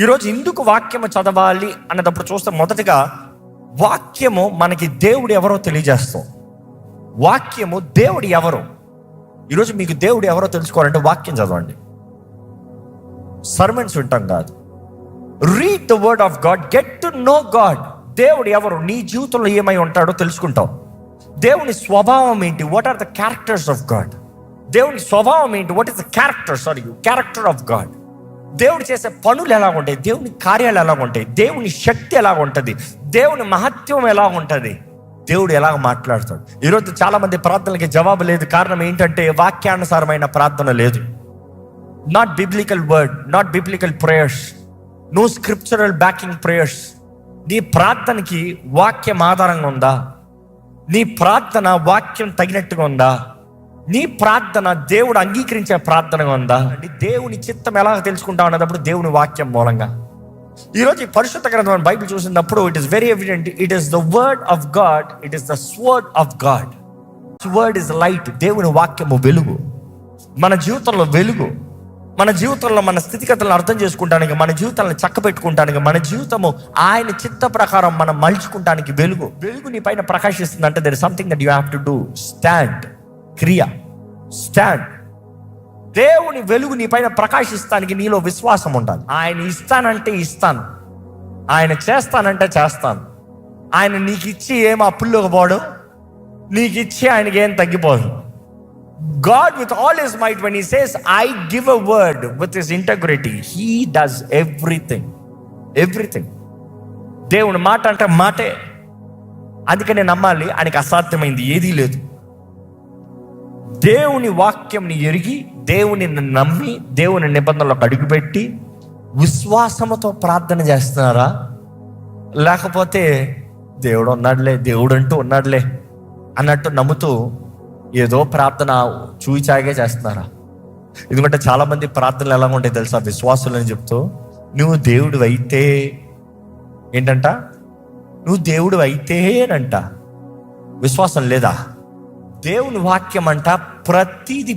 ఈరోజు ఎందుకు వాక్యము చదవాలి అన్నప్పుడు చూస్తే మొదటగా వాక్యము మనకి దేవుడు ఎవరో తెలియజేస్తాం. వాక్యము దేవుడు ఎవరు. ఈరోజు మీకు దేవుడు ఎవరో తెలుసుకోవాలంటే వాక్యం చదవండి. సర్మన్స్ వింటాం కాదు. Read the word of God, get to know God. దేవుడు ఎవరు, నీ జీవితంలో ఏమై ఉంటాడో తెలుసుకుంటావు. దేవుని స్వభావం ఏంటి, what are the characters of God. దేవుని స్వభావం ఏంటి, what is the character of God. దేవుడు చేసే పనులు ఎలా ఉంటాయి, దేవుని కార్యాలు ఎలా ఉంటాయి, దేవుని శక్తి ఎలా ఉంటుంది, దేవుని మహత్వం ఎలా ఉంటుంది, దేవుడు ఎలా మాట్లాడతాడు. ఈరోజు చాలా మంది ప్రార్థనలకి జవాబు లేదు. కారణం ఏంటంటే వాక్యానుసారమైన ప్రార్థన లేదు. Not biblical word, not biblical prayers, no scriptural backing prayers. నీ ప్రార్థనకి వాక్యం ఆధారంగా ఉందా? నీ ప్రార్థన వాక్యం తగినట్టుగా ఉందా? నీ ప్రార్థన దేవుడు అంగీకరించే ప్రార్థనగా ఉందా? దేవుని చిత్తం ఎలా తెలుసుకుంటావు అన్నప్పుడు దేవుని వాక్యం మూలంగా. ఈరోజు ఈ పరిశుద్ధ గ్రంథం బైబిల్ చూసినప్పుడు it is very evident. It is the word of God, it is the sword of God. Word is light. దేవుని వాక్యము వెలుగు, మన జీవితంలో వెలుగు. మన జీవితంలో మన స్థితిగతులను అర్థం చేసుకుంటానికి, మన జీవితాలను చక్క పెట్టుకుంటానికి, మన జీవితము ఆయన చిత్త ప్రకారం మనం మలుచుకుంటానికి వెలుగు. వెలుగు నీ పైన ప్రకాశిస్తుంది అంటే there is something that you have to do. Stand. క్రియ. స్టాండ్. దేవుని వెలుగు నీ పైన ప్రకాశిస్తానికి నీలో విశ్వాసం ఉండాలి. ఆయన ఇస్తానంటే ఇస్తాను, ఆయన చేస్తానంటే చేస్తాను. ఆయన నీకు ఇచ్చి ఏం అప్పుల్లోకి పోడు, నీకు ఇచ్చి ఆయనకి ఏం తగ్గిపోదు. God with all his might, when he says I give a word with his integrity, he does everything. దేవుని మాట అంటే మాటే. అందుకనే నమ్మాలి. ఆయనకి అసాధ్యమైంది ఏదీ లేదు. దేవుని వాక్యంని ఎరిగి, దేవుని నమ్మి, దేవుని నిబంధనలకు అడుగుపెట్టి విశ్వాసముతో ప్రార్థన చేస్తున్నారా? లేకపోతే దేవుడు ఉన్నాడులే, దేవుడు అంటూ ఉన్నాడులే అన్నట్టు నమ్ముతూ ఏదో ప్రార్థన చూచాగే చేస్తున్నారా? ఎందుకంటే చాలా మంది ప్రార్థనలు ఎలా ఉంటాయి తెలుసా? విశ్వాసులు అని చెప్తూ నువ్వు దేవుడు అయితే ఏంటంట, నువ్వు దేవుడు అయితేనంట. విశ్వాసం లేదా? దేవుని వాక్యం అంట ప్రతిది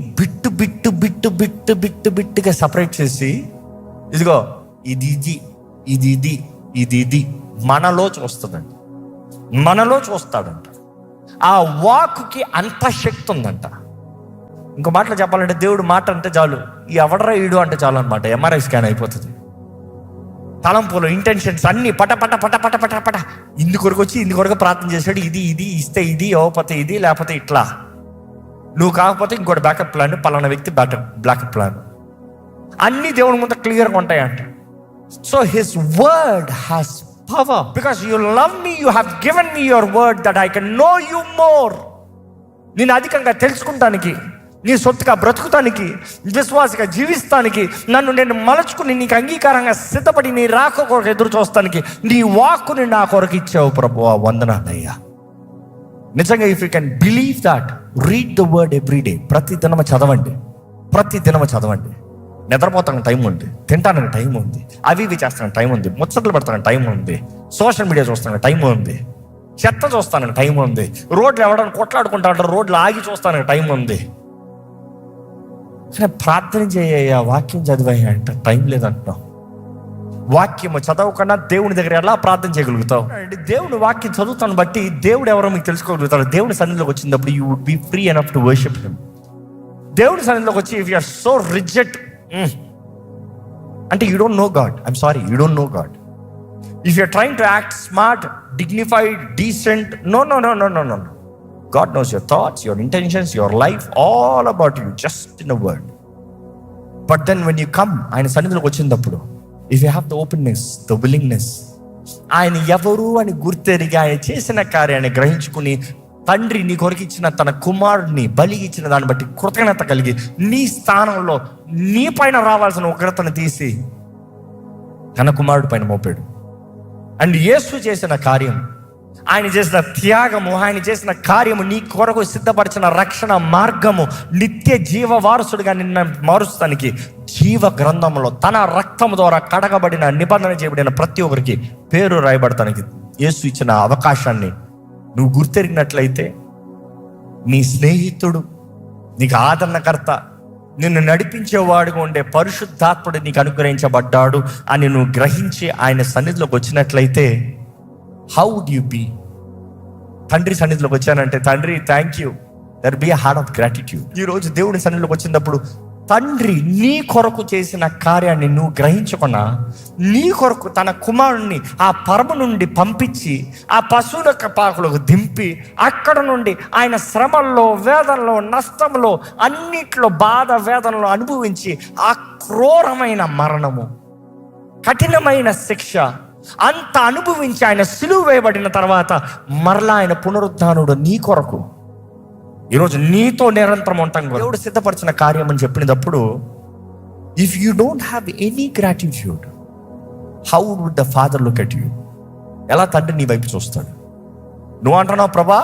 బిట్టుగా సపరేట్ చేసి, ఇదిగో ఇది మనలో చూస్తుందంట, మనలో చూస్తాడంట. ఆ వాక్కుకి అంత శక్తి ఉందంట. ఇంకో మాటలో చెప్పాలంటే దేవుడు మాట అంటే చాలు, ఈ ఎవడరా ఈడు అంటే చాలు అనమాట. ఎంఆర్ఐ స్కాన్ అయిపోతుంది. తలంపులు, ఇంటెన్షన్స్ అన్ని పట పట పట పట పట పట ఇందు కొరకు వచ్చి ఇందు కొరకు ప్రార్థన చేశాడు. ఇది ఇస్తే ఇది, ఇవ్వకపోతే ఇది, లేకపోతే ఇట్లా. నువ్వు కాకపోతే ఇంకోటి బ్యాకప్ ప్లాన్, పలానా వ్యక్తి బ్యాకప్ ప్లాన్. అన్ని దేవుని ముందు క్లియర్గా ఉంటాయంట. So his word has power. Because you love me, you have given me your word that I can know you more. నేను అధికంగా తెలుసుకుంటానికి, నీ సొత్తుగా బ్రతుకుతానికి, విశ్వాసగా జీవిస్తానికి, నన్ను నేను మలుచుకుని నీకు అంగీకారంగా సిద్ధపడి నీ రాక కొరకు ఎదురు చూస్తానికి నీ వాక్కుని నా కొరకు ఇచ్చావు ప్రభువా, వందనాలయ్యా. నిజంగా if you can believe that, read the word every day. ప్రతి దినము చదవండి. నిద్రపోతానికి టైం ఉంది, తింటానికి టైం ఉంది, అవి చేస్తానికి టైం ఉంది, ముచ్చట్లు పెడతానికి టైం ఉంది, సోషల్ మీడియా చూస్తానికి టైం ఉంది, చెత్త చూస్తానికి టైం ఉంది, రోడ్లు ఎవడని కొట్లాడుకుంటా ఉంటారు, రోడ్లు ఆగి చూస్తానికి టైం ఉంది. కానీ ప్రార్థన చేయ, వాక్యం చదివాయి అంటే టైం లేదంటున్నావు. వాక్యము చదవకుండా దేవుని దగ్గర ఎలా ప్రార్థన చేయగలుగుతావు? దేవుని వాక్యం చదువుతాను బట్టి దేవుడు ఎవరో మీకు తెలుసుకోగలుగుతారు. దేవుని సన్నిధిలోకి వచ్చినప్పుడు you would be free enough to worship him. దేవుని సన్నిధిలోకి వచ్చి if you are so reject అంటే you don't know God. I'm sorry, you don't know God. If you're trying to act smart, dignified, decent, no. God knows your thoughts, your intentions, your life, all about you, just in a word. But then when you come, ఆయన సన్నిధిలోకి వచ్చినప్పుడు, if you have the openness, the willingness, ఆయన ఎవరు అని గుర్తెరిగి ఆయన చేసిన కార్యాన్ని గ్రహించుకుని, తండ్రి నీ కొరకు ఇచ్చిన తన కుమారుడిని బలి ఇచ్చిన దాన్ని బట్టి కృతజ్ఞత కలిగి నీ స్థానంలో నీ పైన రావాల్సిన ఉగ్రతను తీసి తన కుమారుడి పైన మోపాడు. అండ్ యేసు చేసిన కార్యం, ఆయన చేసిన త్యాగము, ఆయన చేసిన కార్యము, నీ కొరకు సిద్ధపరిచిన రక్షణ మార్గము, నిత్య జీవ వారసుడిగా నిన్న మారుస్తానికి, జీవ గ్రంథంలో తన రక్తం ద్వారా కడగబడిన, నిబంధన చేయబడిన ప్రతి ఒక్కరికి పేరు రాయబడటానికి యేసు ఇచ్చిన అవకాశాన్ని నువ్వు గుర్తెరిగినట్లయితే, నీ స్నేహితుడు, నీకు ఆదరణకర్త, నిన్ను నడిపించేవాడుగా ఉండే పరిశుద్ధాత్ముడు నీకు అనుగ్రహించబడ్డాడు అని నువ్వు గ్రహించి ఆయన సన్నిధిలోకి వచ్చినట్లయితే హౌ వుడ్ యు బీ? తండ్రి సన్నిధిలోకి వచ్చానంటే, తండ్రి thank you, there be a heart of gratitude. ఈరోజు దేవుడి సన్నిధిలోకి వచ్చినప్పుడు తండ్రి నీ కొరకు చేసిన కార్యాన్ని నువ్వు గ్రహించకుండా, నీ కొరకు తన కుమారుణ్ణి ఆ పరము నుండి పంపించి ఆ పశువుల పాకులకు దింపి అక్కడ నుండి ఆయన శ్రమల్లో, వేదనలో, నష్టంలో, అన్నిట్లో బాధ వేదనలో అనుభవించి ఆ క్రూరమైన మరణము, కఠినమైన శిక్ష అంత అనుభవించి ఆయన సిలువ వేయబడిన తర్వాత మరలా ఆయన పునరుద్ధానుడు నీ కొరకు ఈరోజు నీతో నిరంతరం ఉంటాం. దేవుడు సిద్ధపరిచిన కార్యం అని చెప్పినప్పుడు, if you don't have any gratitude, how would the Father look at you? ఎలా తండ్రి నీ వైపు చూస్తాడు? నువ్వు అంటున్నావు, ప్రభా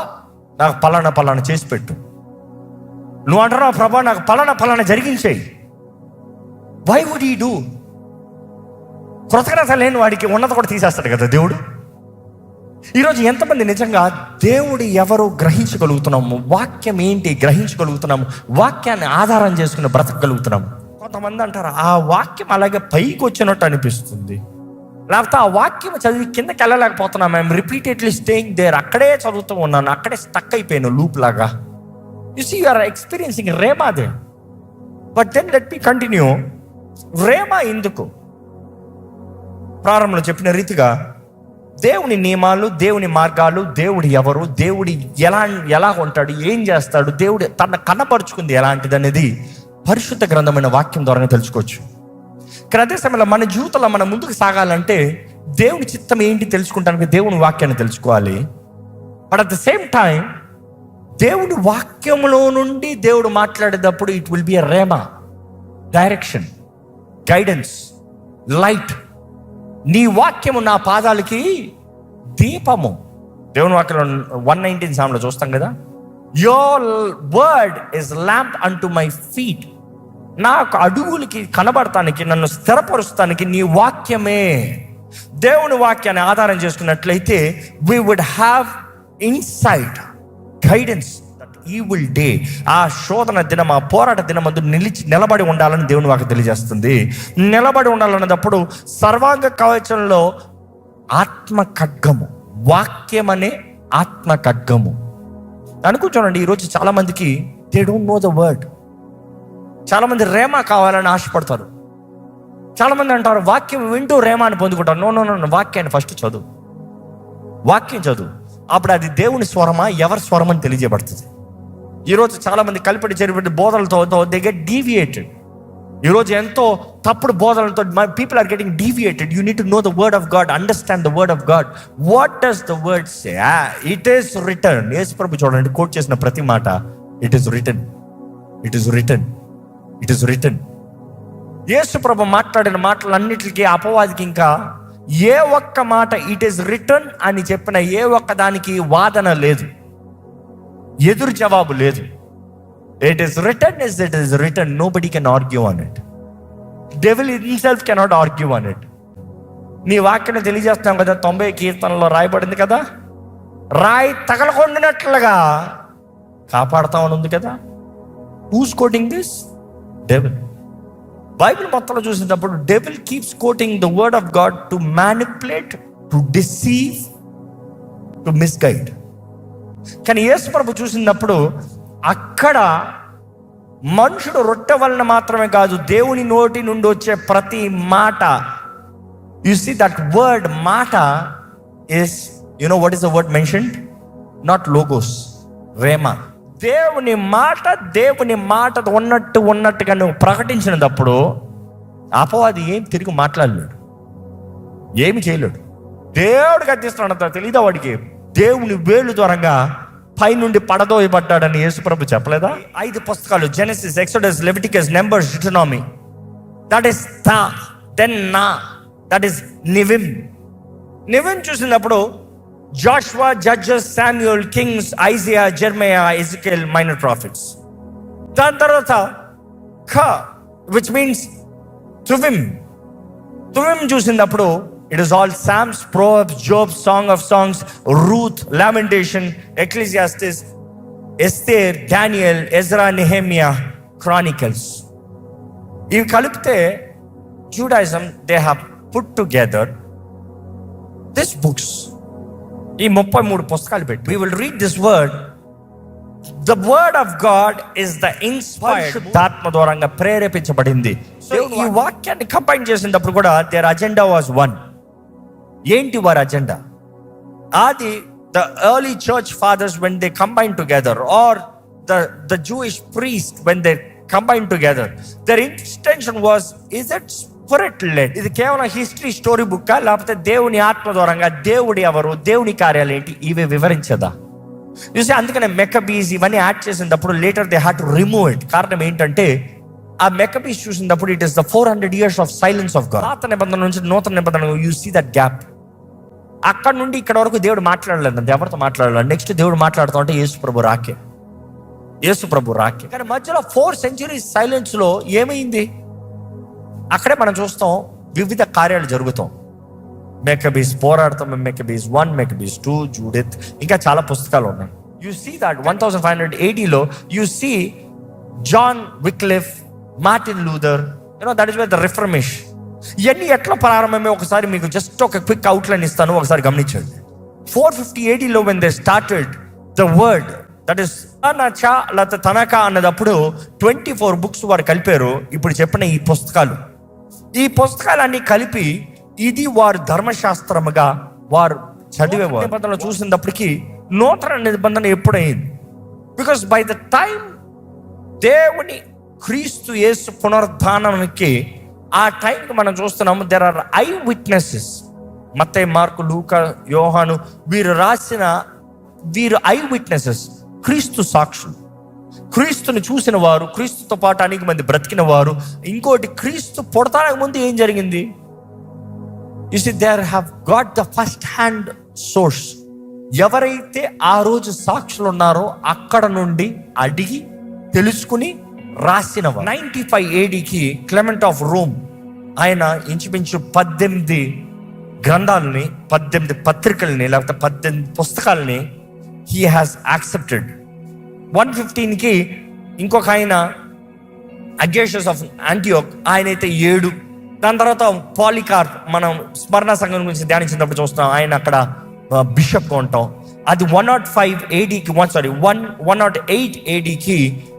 నాకు పలానా చేసి పెట్టు. నువ్వు అంటున్నావు, ప్రభా నాకు పలానా జరిగించేయి. Why would he do? కృతజ్ఞత లేని వాడికి ఉన్నత కూడా తీసేస్తాడు కదా దేవుడు. ఈరోజు ఎంతమంది నిజంగా దేవుడు ఎవరు గ్రహించగలుగుతున్నాము? వాక్యం ఏంటి గ్రహించగలుగుతున్నాము? వాక్యాన్ని ఆధారం చేసుకుని బ్రతకగలుగుతున్నాము. కొంతమంది అంటారు, ఆ వాక్యం అలాగే పైకి వచ్చినట్టు అనిపిస్తుంది, లేకపోతే ఆ వాక్యం చదివి కిందకి వెళ్ళలేకపోతున్నాం, ఐఎమ్ రిపీటెడ్లీ స్టేయింగ్ దేర్, అక్కడే చదువుతూ ఉన్నాను, అక్కడే స్టక్ అయిపోయాను లూప్ లాగా. You see you are experiencing rhema they. But then let me continue. Rhema ఎందుకు? ప్రారంభంలో చెప్పిన రీతిగా దేవుని నియమాలు, దేవుని మార్గాలు, దేవుడు ఎవరు, దేవుడు ఎలా ఉంటాడు, ఏం చేస్తాడు, దేవుడు తన కనపరుచుకుంది ఎలాంటిది అనేది పరిశుద్ధ గ్రంథమైన వాక్యం ద్వారానే తెలుసుకోవచ్చు. కానీ అదే సమయంలో మన జీవితంలో మనం ముందుకు సాగాలంటే దేవుని చిత్తం ఏంటి తెలుసుకుంటానికి దేవుని వాక్యాన్ని తెలుసుకోవాలి. But at the same time దేవుని వాక్యంలో నుండి దేవుడు మాట్లాడేటప్పుడు it will be a rhema, direction, guidance, light. నీ వాక్యము నా పాదాలకి దీపము. దేవుని వాక్యం 119 సాంలో చూస్తాం కదా, your word is lamp unto my feet. నాకు అడుగులకి కనబడటానికి, నన్ను స్థిరపరుస్తానికి నీ వాక్యమే. దేవుని వాక్యాన్ని ఆధారం చేసుకున్నట్లయితే we would have insight, guidance that evil day, ఆ శోధన దినం, ఆ పోరాట దినమందు నిలబడి ఉండాలని దేవుని వాక్యం తెలియజేస్తుంది. నిలబడి ఉండాలన్నప్పుడు సర్వాంగ కవచంలో ఆత్మ ఖడ్గము, వాక్యం అనే ఆత్మ ఖడ్గము. అనుకుంటానండి, ఈరోజు చాలా మందికి they don't know the word. చాలా మంది రేమా కావాలని ఆశపడతారు. చాలా మంది అంటారు వాక్యం వింటూ రేమాని పొందుకుంటారు. నో, వాక్యాన్ని ఫస్ట్ చదువు, వాక్యం చదువు, అప్పుడు అది దేవుని స్వరమా ఎవరి స్వరం అని తెలియజేయబడుతుంది. ఈరోజు చాలా మంది కలిపడి చేరిపడి బోధనలతో దే గెట్ డీవియేటెడ్. ఈరోజు ఎంతో తప్పుడు బోధనలతో people are getting deviated. You need to know the word of God, understand the word of God. What does the word say? It is written. Yesu ప్రభు చూడండి, కోట్ చేసిన ప్రతి మాట it is written, it is written, it is written. Yesu ప్రభు మాట్లాడిన మాటలన్నిటికీ అపవాదికి ఇంకా ఏ ఒక్క మాట ఇట్ ఈస్ రిటర్న్ అని చెప్పిన ఏ ఒక్క దానికి వాదన లేదు, ఎదురు జవాబు లేదు. It is written as it is written. Nobody can argue on it. Devil himself cannot argue on it. నీ వాక్యాన్ని తెలియజేస్తాం కదా, 90 కీర్తనలో రాయబడింది కదా, రాయి తగలకొండినట్లుగా కాపాడుతామని ఉంది కదా. Who's quoting this? Devil. Bible మొత్తంలో చూసినప్పుడు devil keeps coating the word of God to manipulate, to deceive, to misguide. కానీ యేసు ప్రభు చూసినప్పుడు అక్కడ మనుషుడు రొట్టె వలన మాత్రమే కాదు, దేవుని నోటి నుండి వచ్చే ప్రతి మాట, యు సీ దట్ వర్డ్ మాట is, you know what is the word mentioned? Not logos, rhema. దేవుని మాట ఉన్నట్టుగా నువ్వు ప్రకటించినప్పుడు అపవాది ఏం తిరిగి మాట్లాడలేడు, ఏమి చేయలేడు. దేవుడికి అర్థిస్తున్నాడు, తెలీదా వాడికి? దేవుని వేలు ద్వారంగా పైనుండి పడదోయబడ్డాడని యేసుప్రభు చెప్పలేదా? 5 పుస్తకాలు, Genesis, Exodus, Leviticus, Numbers, Deuteronomy. That is that is Nevi'im చూసినప్పుడు Joshua, Judges, Samuel, Kings, Isaiah, Jeremiah, Ezekiel, minor prophets. దాని తర్వాత విచ్ మీన్స్ తువిమ్ చూసినప్పుడు it is all Psalms, Proverbs, Job, Song of Songs, Ruth, Lamentation, Ecclesiastes, Esther, Daniel, Ezra, Nehemiah, Chronicles. ఇవి కలిపితే Judaism they have put together this books. ఈ 33 పుస్తకాలు పెట్టి we will read this word. The word of God is the inspired, ఆత్మ ద్వారంగా ప్రేరేపించబడింది. So ఈ వాక్యాన్ని combine చేసినప్పుడు కూడా their agenda was one. ఏంటి వారి అజెండా? అది the early church fathers when they combined together, or the Jewish priest when they combined together, their intention was, is it spirit led? ఇది కేవలం హిస్టరీ స్టోరీ బుక్ లేకపోతే దేవుని ఆత్మ ద్వారంగా దేవుడు ఎవరు, దేవుని కార్యాలు ఏంటి, ఇవి వివరించదా? చూసి అందుకనే మెకబీస్ ఇవన్నీ యాడ్ చేసినప్పుడు later they had to remove it. కారణం ఏంటంటే ఆ మెకబీస్ చూసినప్పుడు it is the 400 years of silence of God. పాత నిబంధన నుంచి నూతన నిబంధన, యూ సీ దట్ గ్యాప్. అక్కడ నుండి ఇక్కడ వరకు దేవుడు మాట్లాడలేదు, ఎవరితో మాట్లాడలేదు. నెక్స్ట్ దేవుడు మాట్లాడుతూ ఉంటే యేసు ప్రభు రాకే. కానీ మధ్యలో 4 centuries సైలెన్స్ లో ఏమైంది? అక్కడే మనం చూస్తాం వివిధ కార్యాలు జరుగుతాం. మెకబీస్ పోరాడతాం, మెకబీస్ 1, మెకబీస్ 2, జూడిత్, ఇంకా చాలా పుస్తకాలు ఉన్నాయి. యు సీ దట్ 1500 AD లో you see John Wycliffe, Martin Luther, that is where the Reformation. ఇవన్నీ ఎట్లా ప్రారంభమే ఒకసారి మీకు జస్ట్ ఒక క్విక్ అవుట్లైన్ ఇస్తాను, ఒకసారి గమనించండి. 450 AD లో when they started the word, that is లేకపోతే తనకా అన్నదప్పుడు 24 books వారు కలిపారు. ఇప్పుడు చెప్పిన ఈ పుస్తకాలన్నీ కలిపి ఇది వారు ధర్మశాస్త్రముగా వారు చదివేవారు. నిబంధనలు చూసినప్పటికీ నూతన నిబంధన ఎప్పుడైంది? బికాస్ బై ద టైం దేవుని క్రీస్తు యేసు పునరుద్ధానానికి ఆ టైంకి మనం చూస్తున్నాము, there are I witnesses. Mattayi, mark, లూకా, యోహాను వీరు ఐ విట్నెసెస్, క్రీస్తు సాక్షులు. క్రీస్తుని చూసిన వారు, క్రీస్తుతో పాటు అనేక మంది బ్రతికిన వారు. ఇంకోటి, క్రీస్తు పుడతానికి ముందు ఏం జరిగింది? You see there have got the first hand source. ఎవరైతే ఆ రోజు సాక్షులు ఉన్నారో అక్కడ నుండి అడిగి తెలుసుకుని రాసిన 95 ADకి క్లెమెంట్ ఆఫ్ రోమ్ ఆయన ఇంచుమించు 18 గ్రంథాలని, 18 పత్రికల్ని, లేకపోతే 18 పుస్తకాలని he has accepted. 115కి ఇంకొక ఆయన అగేషియస్ ఆఫ్ యాంటియోక్, ఆయన అయితే 7. దాని తర్వాత పాలికార్ప్, మనం స్మరణ సంఘం గురించి ధ్యానించినప్పుడు చూస్తాం, ఆయన అక్కడ బిషప్గా ఉంటాం. అది 105 ADకి 108 ADకి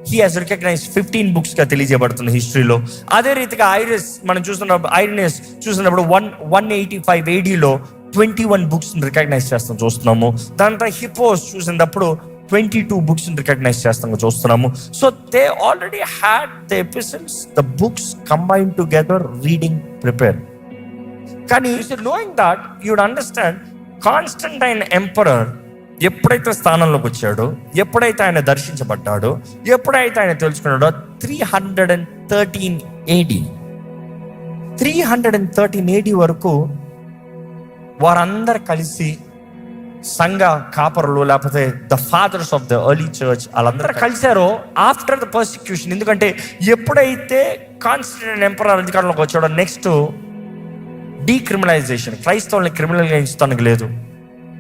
he has recognized 15 books గా తెలియజేయబడుతుంది హిస్టరీలో. అదే రీతిగా ఐరిస్ మనం చూసినప్పుడు 185 ADలో 21 books రికగ్నైజ్ చూస్తున్నాము. దాని తర్వాత హిపోస్ చూసినప్పుడు 22 books రికగ్నైజ్ చూస్తున్నాము. So they already had the episodes, the books combined together, reading prepare. కానీ knowing that you would understand, Constantine emperor ఎప్పుడైతే స్థానంలోకి వచ్చాడో, ఎప్పుడైతే ఆయన దర్శించబడ్డాడో, ఎప్పుడైతే ఆయన తెలుసుకున్నాడో 313 AD 313 AD వరకు వారందరు కలిసి సంఘ కాపరులు, లేకపోతే the fathers of the early church, వాళ్ళందరూ కలిశారో ఆఫ్టర్ ద పర్సిక్యూషన్. ఎందుకంటే ఎప్పుడైతే కాన్స్టంటైన్ ఎంపరర్ అధికారంలోకి వచ్చాడో నెక్స్ట్ డీక్రిమినలైజేషన్, క్రైస్తవుల్ని క్రిమినలైజేస్తానికి లేదు,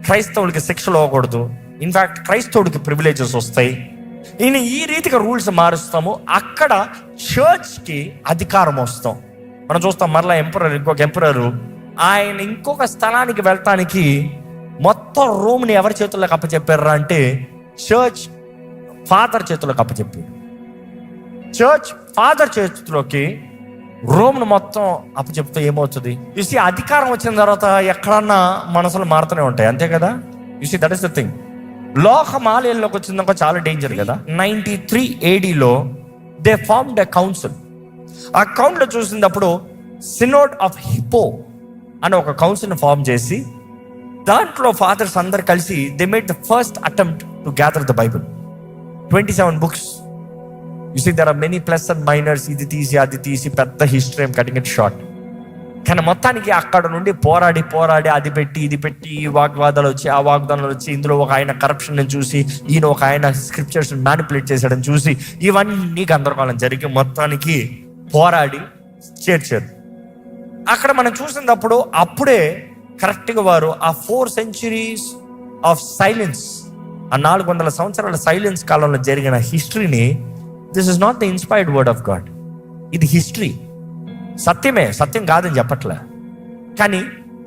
క్రైస్తవులకి శిక్షలు అవ్వకూడదు, ఇన్ఫాక్ట్ క్రైస్తవుడికి ప్రివిలేజెస్ వస్తాయి. ఈయన ఈ రీతిగా రూల్స్ మారుస్తాము. అక్కడ చర్చ్కి అధికారం వస్తాం. మనం చూస్తాం మరలా ఇంకొక ఎంపరరు ఆయన ఇంకొక స్థలానికి వెళ్తానికి మొత్తం రోమ్ని ఎవరి చేతుల్లోకి అప్పచెప్పారా అంటే చర్చ్ ఫాదర్ చేతుల్లోకి అప్పచెప్పారు. చర్చ్ ఫాదర్ చేతిలోకి రోమ్ను మొత్తం అప్పచెప్తే ఏమవుతుంది? యూసీ అధికారం వచ్చిన తర్వాత ఎక్కడన్నా మనసులు మారుతూనే ఉంటాయి, అంతే కదా. You see that is the thing. లోకమాలయంలోకి వచ్చిందాక చాలా డేంజర్ కదా. 93 ADలో దే ఫార్మ్డ్ ఎ కౌన్సిల్. ఆ కౌన్సిల్ చూసినప్పుడు సినోడ్ ఆఫ్ హిపో అని ఒక కౌన్సిల్ ఫార్మ్ చేసి దాంట్లో ఫాదర్స్ అందరు కలిసి they made the first attempt to gather the Bible. 27 books. You see there are many plus and minors, ఇది తీసి అది తీసి, పెద్ద history, I'm cutting it short. కానీ మొత్తానికి అక్కడ నుండి పోరాడి అది పెట్టి ఇది పెట్టి, ఈ వాగ్వాదాలు వచ్చి ఆ వాగ్దానాలు వచ్చి, ఇందులో ఒక ఆయన కరప్షన్ చూసి, ఈయన ఒక ఆయన స్క్రిప్చర్స్ మ్యానిపులేట్ చేశాడని చూసి, ఇవన్నీ గందరగోళం జరిగి మొత్తానికి పోరాడి చేర్చారు. అక్కడ మనం చూసినప్పుడు అప్పుడే కరెక్ట్గా వారు ఆ 4 centuries ఆఫ్ సైలెన్స్, ఆ 400 సంవత్సరాల సైలెన్స్ కాలంలో జరిగిన హిస్టరీని, this is not the inspired word of God. ఇది హిస్టరీ, సత్యమే, సత్యం కాదని చెప్పట్లే. కానీ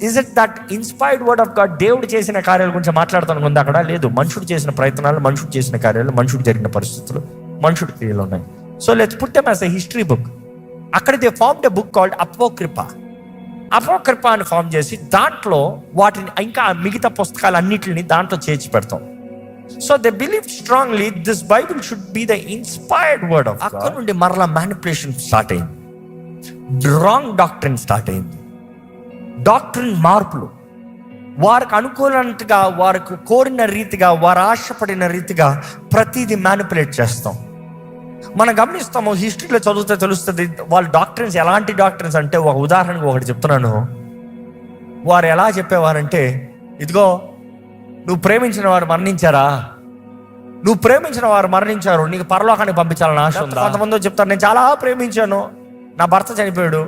is it that inspired word of God? దేవుడు చేసిన కార్యాల గురించి మాట్లాడుతాను ఉంది అక్కడ? లేదు. మనుషుడు చేసిన ప్రయత్నాలు, మనుషుడు చేసిన కార్యాలు, మనుషుడు జరిగిన పరిస్థితులు, మనుషుడి క్రియలు ఉన్నాయి. So let's put them as a history book. అక్కడ they formed a book called Apocrypha. Apocrypha అని ఫామ్ చేసి దాంట్లో వాటిని ఇంకా మిగతా పుస్తకాలు అన్నిటిని దాంట్లో చేర్చి పెడతాం. So they believe strongly this Bible should be the inspired word of. అక్కడ నుండి మరలా మ్యానిపులేషన్ స్టార్ట్ అయింది, రాంగ్ డాక్ట్రిన్ స్టార్ట్ అయింది, డాక్ట్రిన్ మార్పులు, వారికి అనుకూలంగా, వారికి కోరిన రీతిగా, వారు ఆశపడిన రీతిగా ప్రతిదీ మ్యానిపులేట్ చేస్తాం. మనం గమనిస్తాము, హిస్టరీలో చదివితే తెలుస్తుంది వాళ్ళ డాక్టర్స్ ఎలాంటి డాక్టర్స్ అంటే, ఒక ఉదాహరణకు ఒకటి చెప్తున్నాను. వారు ఎలా చెప్పేవారంటే, ఇదిగో నువ్వు ప్రేమించిన వారు మరణించారా, నువ్వు ప్రేమించిన వారు మరణించారు, నీకు పరలోకానికి పంపించాలని ఆశ ఉందా? కొంతమంది చెప్తారు, నేను చాలా ప్రేమించాను, నా భర్త చనిపోయాడు,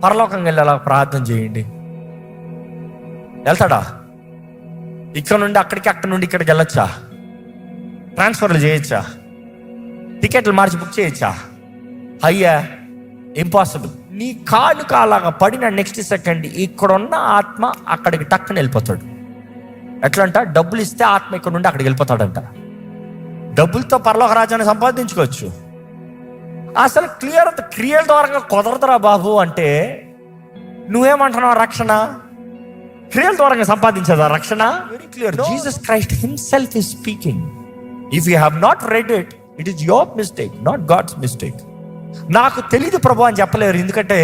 పరలోకంకి వెళ్ళేలా ప్రార్థన చేయండి. వెళ్తాడా? ఇక్కడ నుండి అక్కడికి, అక్కడి నుండి ఇక్కడికి వెళ్ళొచ్చా? ట్రాన్స్ఫర్లు చేయొచ్చా? టికెట్లు మార్చి బుక్ చేయొచ్చా? అయ్యా, ఇంపాసిబుల్. నీ కాలు కాలాగా పడిన నెక్స్ట్ సెకండ్ ఇక్కడున్న ఆత్మ అక్కడికి టక్కున వెళ్ళిపోతాడు. ఎట్లా అంట? డబ్బులు ఇస్తే ఆత్మ ఇక్కడ నుండి అక్కడికి వెళ్ళిపోతాడంట. డబ్బులతో పరలోక రాజ్యాన్ని సంపాదించుకోవచ్చు. అసలు క్రియల ద్వారా కుదరదురా బాబు అంటే నువ్వేమంటున్నావు? రక్షణ క్రియల ద్వారా సంపాదించదా రక్షణ? Very clear. Jesus Christ himself is speaking. If you have not read it, it is your mistake, not God's mistake. నాకు తెలియదు ప్రభు అని చెప్పలేరు. ఎందుకంటే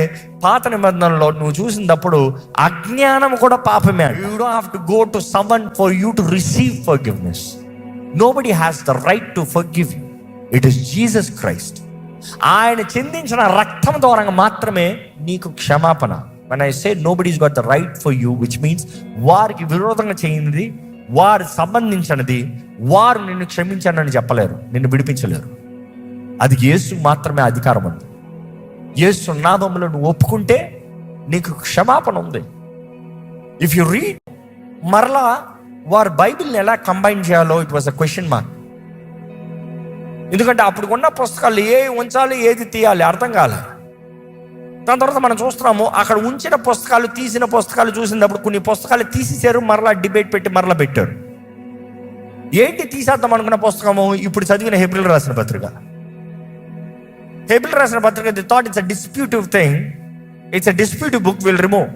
పాత నిబంధనలో నువ్వు చూసినప్పుడు అజ్ఞానం కూడా పాపమే. You don't have to go to someone for you to receive forgiveness. Nobody has the right to forgive you. It is Jesus Christ. ఆయన చెందించిన రక్తం ద్వారా మాత్రమే నీకు క్షమాపణ. when I say nobody's got the right for you, which means వారికి విరోధంగా చేయింది, వారు సంబంధించినది, వారు నిన్ను క్షమించానని చెప్పలేరు, నిన్ను విడిపించలేరు. అది యేసు మాత్రమే అధికారం ఉంది. యేసు నామములో నువ్వు ఒప్పుకుంటే నీకు క్షమాపణ ఉంది. ఇఫ్ యు రీడ్, మరలా వారు బైబిల్ని ఎలా కంబైన్ చేయాలో it was a question mark. ఎందుకంటే అప్పుడు ఉన్న పుస్తకాలు ఏ ఉంచాలి, ఏది తీయాలి అర్థం కాలే. దాని తర్వాత మనం చూస్తున్నాము, అక్కడ ఉంచిన పుస్తకాలు, తీసిన పుస్తకాలు చూసినప్పుడు కొన్ని పుస్తకాలు తీసేశారు, మరలా డిబేట్ పెట్టి మరలా పెట్టారు. ఏంటి తీసేద్దాం అనుకున్న పుస్తకము? ఇప్పుడు చదివిన హెబ్రీలు రాసిన పత్రిక. హెబ్రీలు రాసిన పత్రిక, the thought it's a disputive thing, it's a disputive book, will remove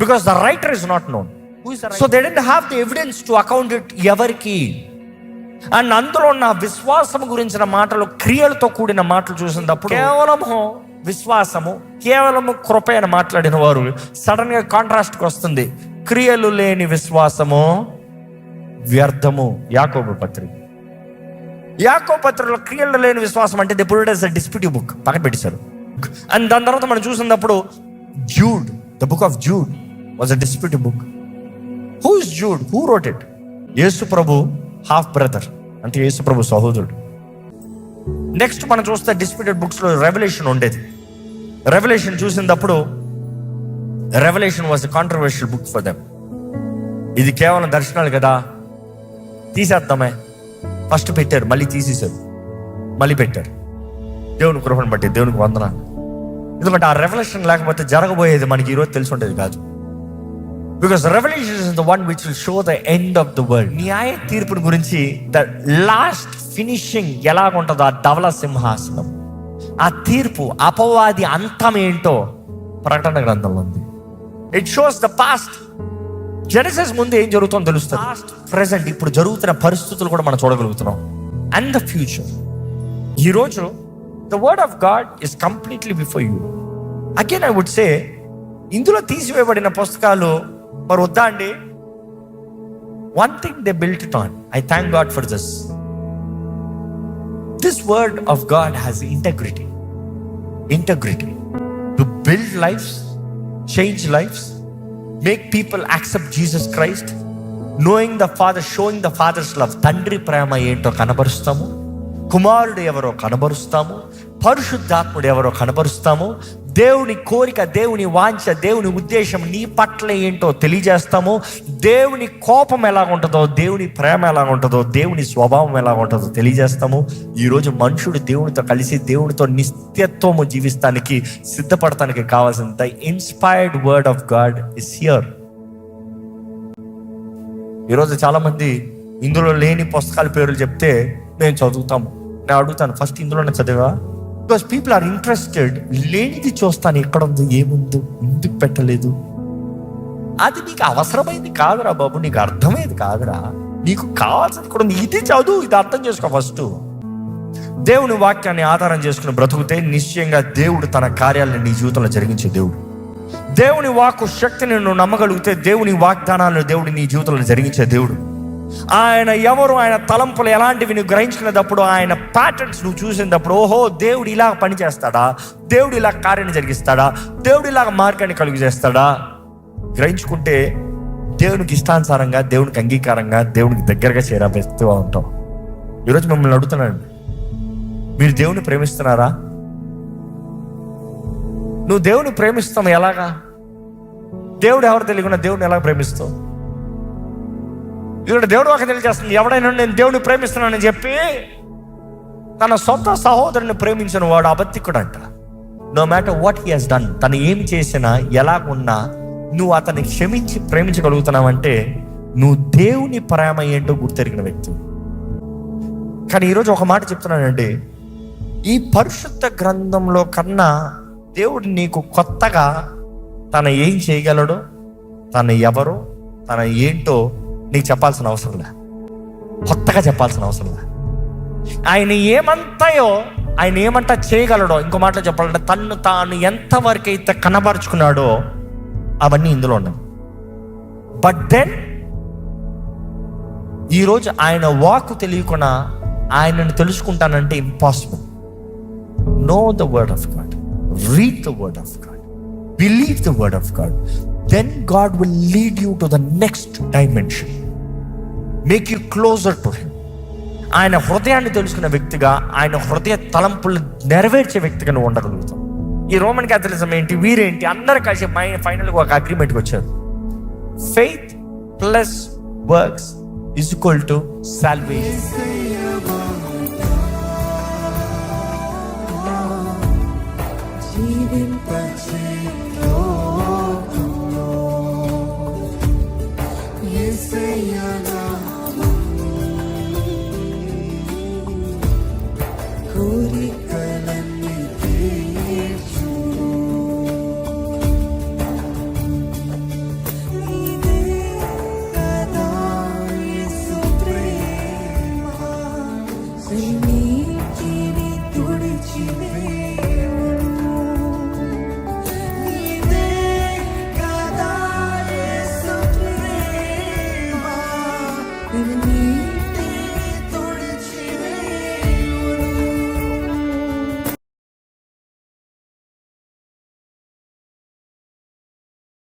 because the writer is not known. So they didn't have the evidence to account it ఎవరికి. అండ్ అందులో ఉన్న విశ్వాసం గురించిన మాటలు, క్రియలతో కూడిన మాటలు చూసినప్పుడు కేవలము విశ్వాసము, కేవలము కృప అని మాట్లాడిన వారు సడన్ గా కాంట్రాస్ట్కి వస్తుంది. క్రియలు లేని విశ్వాసము వ్యర్థము. యాకోబు పత్రికలో క్రియలు లేని విశ్వాసం అంటే they put it as a disputive book, పక్కన పెట్టేశారు. అండ్ దాని తర్వాత మనం చూసినప్పుడు Jude, the book of Jude was a disputive book. Who is Jude? Who wrote it? Yesu ప్రభు హాఫ్ బ్రదర్, అంటే యేసు ప్రభు సహోదరుడు. నెక్స్ట్ మనం చూస్తే డిస్ప్యూటెడ్ బుక్స్లో రెవల్యూషన్ ఉండేది. రెవల్యూషన్ చూసినప్పుడు revolution was a controversial book for them. ఇది కేవలం దర్శనాలు కదా, తీసేద్దామే. ఫస్ట్ పెట్టారు, మళ్ళీ తీసేశారు, మళ్ళీ పెట్టారు. దేవుని కృపను బట్టి దేవునికి వందనాలు. ఎందుకంటే ఆ రెవల్యూషన్ లేకపోతే జరగబోయేది మనకి ఈరోజు తెలిసి ఉండేది కాదు. Because revolution is the one which will show the end of the world. న్యాయ తీర్పుని గురించి ద లాస్ట్ ఫినిషింగ్ ఎలాగుంటుందో, ఆ ధవల సింహాసనం, ఆ తీర్పు, అపవాది అంతం ఏంటో ప్రకటన గ్రంథంలో ఉంది. It shows the past. Genesis ముందు ఏం జరుగుతుందో తెలుస్తుంది, పాస్ట్, ప్రెసెంట్, ఇప్పుడు జరుగుతున్న పరిస్థితులు కూడా మనం చూడగలుగుతున్నాం, అండ్ ద ఫ్యూచర్. ఈరోజు the word of God is completely before you. Again I would say, ఇందులో తీసివేయబడిన పుస్తకాలు మరి వద్దా అండి? One thing they built it on. I thank God for this. This word of God has integrity to build lives, change lives, make people accept Jesus Christ, knowing the Father, showing the Father's love. తండ్రి ప్రేమ ఏంటో కనబరుస్తాము, కుమారుడు ఎవరో కనబరుస్తాము, పరిశుద్ధాత్ముడు ఎవరో కనబరుస్తాము, దేవుని కోరిక, దేవుని వాంఛ, దేవుని ఉద్దేశం నీ పట్ల ఏంటో తెలియజేస్తాము. దేవుని కోపం ఎలా ఉంటుందో, దేవుని ప్రేమ ఎలా ఉంటుందో, దేవుని స్వభావం ఎలా ఉంటుందో తెలియజేస్తాము. ఈరోజు మనుషుడు దేవునితో కలిసి దేవునితో నిత్యత్వము జీవిస్తానికి సిద్ధపడటానికి కావాల్సిన inspired word of God is here. ఈరోజు చాలామంది ఇందులో లేని పుస్తకాల పేర్లు చెప్తే మేము చదువుతాము. నేను అడుగుతాను, ఫస్ట్ ఇందులోనే చదివా? Because people are interested. లేనిది చూస్తాను, ఎక్కడ ఉంది, ఏముందో, ఎందుకు పెట్టలేదు. అది నీకు అవసరమైంది కాదురా బాబు, నీకు అర్థమైంది కాదురా. నీకు కావాల్సింది కూడా ఇది చదువు, ఇది అర్థం చేసుకో. ఫస్ట్ దేవుని వాక్యాన్ని ఆధారం చేసుకుని బ్రతుకుతే నిశ్చయంగా దేవుడు తన కార్యాలను నీ జీవితంలో జరిగించే దేవుడు. దేవుని వాక్కు శక్తిని నువ్వు నమ్మగలిగితే దేవుని వాగ్దానాలను దేవుడు నీ జీవితంలో జరిగించే దేవుడు. ఆయన ఎవరు, ఆయన తలంపులు ఎలాంటివి నువ్వు గ్రహించుకునేటప్పుడు, ఆయన ప్యాటర్న్స్ నువ్వు చూసినప్పుడు, ఓహో దేవుడు ఇలా పని చేస్తాడా, దేవుడు ఇలా కార్యాన్ని జరిగిస్తాడా, దేవుడు ఇలాగ మార్గాన్ని కలుగు చేస్తాడా గ్రహించుకుంటే దేవునికి ఇష్టానుసారంగా, దేవునికి అంగీకారంగా, దేవునికి దగ్గరగా చేరవేస్తూ ఉంటాం. ఈరోజు మిమ్మల్ని అడుగుతున్నాను, మీరు దేవుని ప్రేమిస్తున్నారా? నువ్వు దేవుని ప్రేమిస్తావు ఎలాగా? దేవుడు ఎవరు తెలియకుండా దేవుడిని ఎలా ప్రేమిస్తావు? ఇక్కడ దేవుడు ఒక తెలియజేస్తుంది, ఎవడైనా నేను దేవుని ప్రేమిస్తున్నానని చెప్పి తన సొంత సహోదరుని ప్రేమించిన వాడు అబద్ధికుడు అంట. No matter what he has done, తను ఏమి చేసినా ఎలాగున్నా నువ్వు అతన్ని క్షమించి ప్రేమించగలుగుతున్నావంటే నువ్వు దేవుని ప్రేమ ఏంటో గుర్తెరిగిన వ్యక్తి. కానీ ఈరోజు ఒక మాట చెప్తున్నానండి, ఈ పరిశుద్ధ గ్రంథంలో కన్నా దేవుడు నీకు కొత్తగా తను ఏం చేయగలడో, తను ఎవరో, తను ఏంటో నీకు చెప్పాల్సిన అవసరం లే, కొత్తగా చెప్పాల్సిన అవసరం లే. ఆయన ఏమంటాయో, ఆయన ఏమంటా చేయగలడో, ఇంకో మాటలో చెప్పాలంటే తను తాను ఎంతవరకు అయితే కనబరుచుకున్నాడో అవన్నీ ఇందులో ఉన్నాయి. బట్ దెన్ ఈరోజు ఆయన వాక్కు తెలియకుండా ఆయనను తెలుసుకుంటానంటే impossible. Know the word of God, read the word of God, believe the word of God, then God will lead you to the next dimension, make you closer to him. ఆయన హృదయాన్ని తెలుసుకున్న వ్యక్తిగా, ఆయన హృదయ తలంపులు నెరవేర్చే వ్యక్తిగా నువ్వు ఉండగలుగుతావు. ఈ రోమన్ క్యాథలిజం ఏంటి, వీరేంటి, అందరు కలిసి ఫైనల్గా ఒక అగ్రిమెంట్కి వచ్చారు. Faith plus works is equal to salvation. Even me